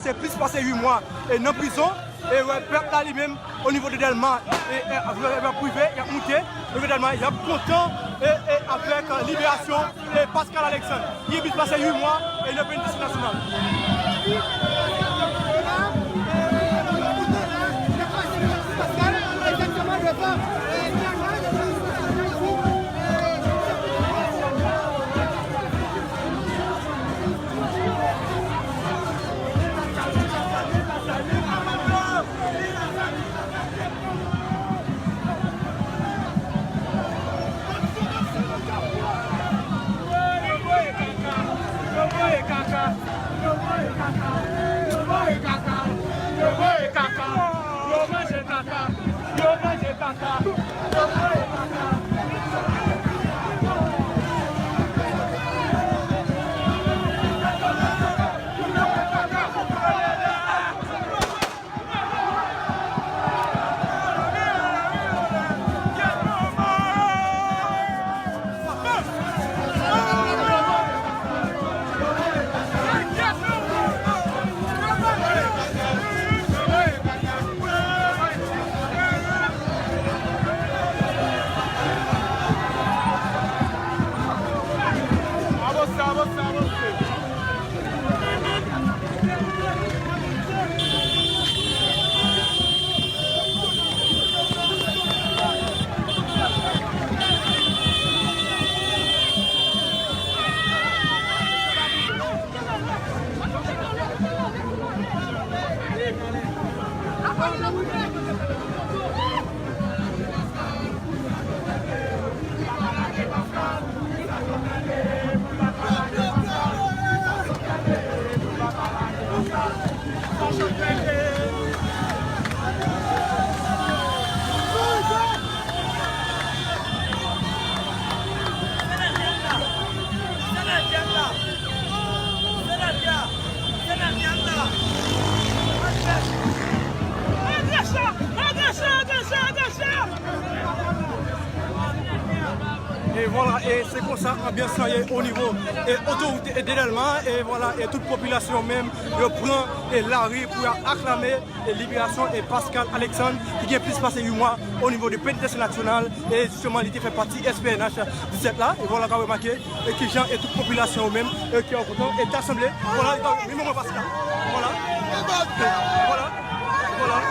C'est plus passé 8 mois et non prison. Et le peuple là lui-même, au niveau de Delma, et privé, il a monté. Évidemment, il est content et avec libération et Pascal Alexandre. Il est plus passé 8 mois et il est venu national. Et voilà, et c'est comme ça, ambiance au niveau et autorité d'éléments, et voilà, et toute population même, prend la rue pour acclamer la libération et Pascal Alexandre, qui vient plus passer 8 mois au niveau du pénitentiaire national, et justement, il fait partie SPNH 17 là, et voilà, on a remarqué, et qui gens et toute population même, qui est content, est assemblée, voilà, le moment Pascal, voilà, voilà, voilà.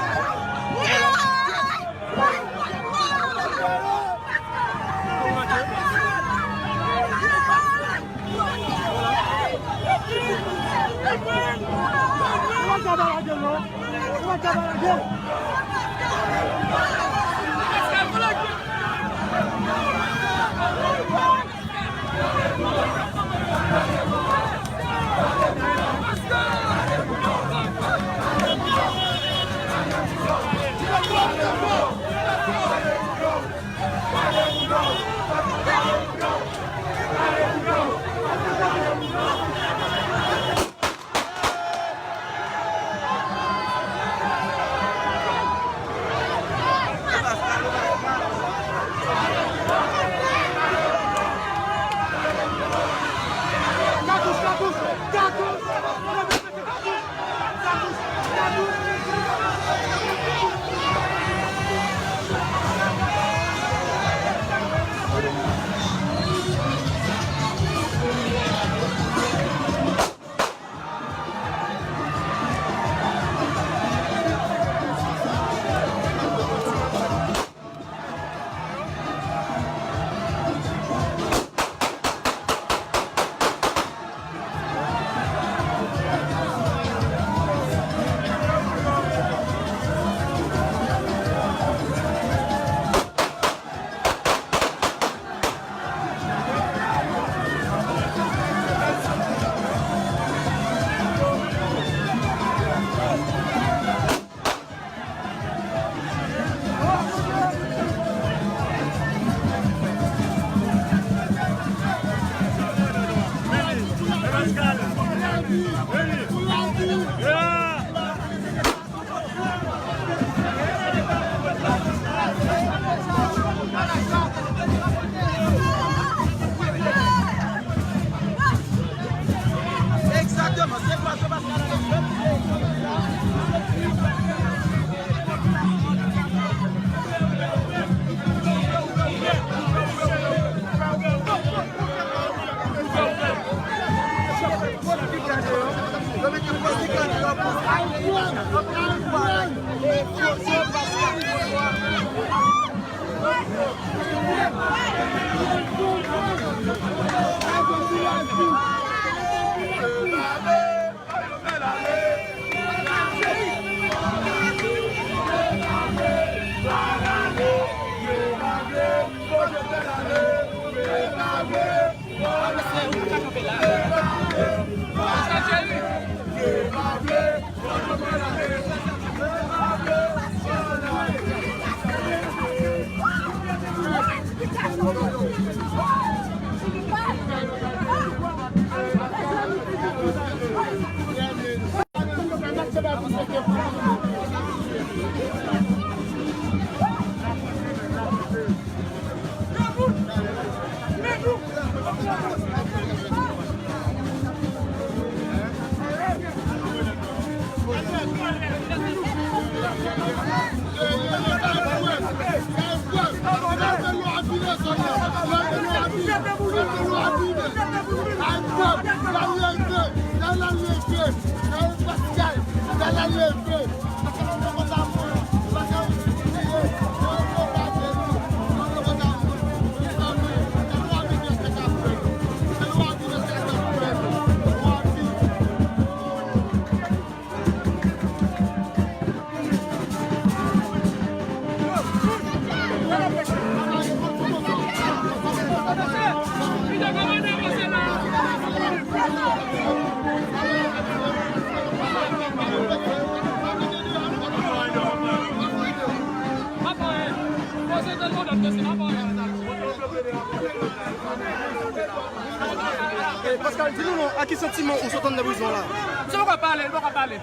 Pascal, dis-nous à quel sentiment on s'entend de la prison là? Je ne vais pas parler, je ne vais pas parler.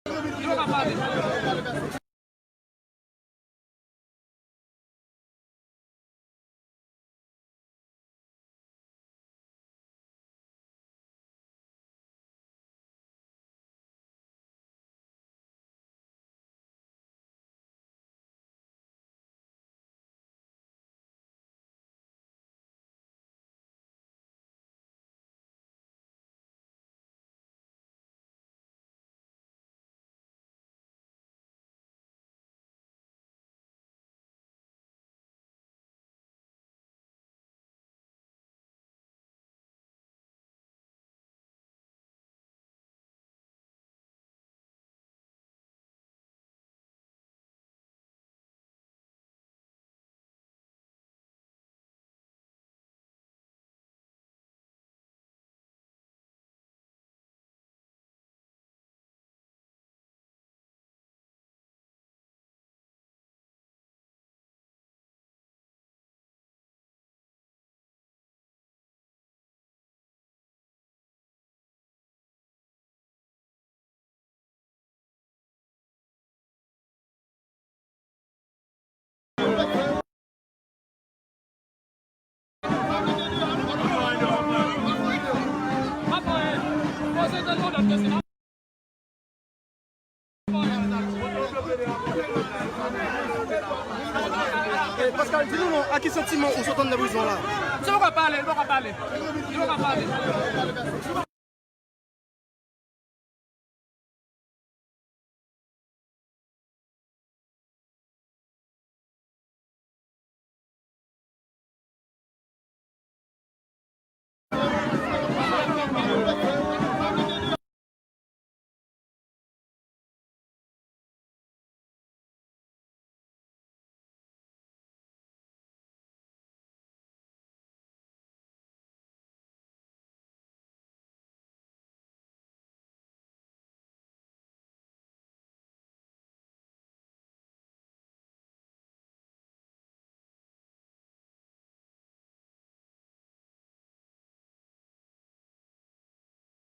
Je ne vais pas parler. Pascal, dis-nous à quel sentiment on s'entend de la prison là? Je ne vais pas parler, je ne vais pas parler. Je ne vais pas parler.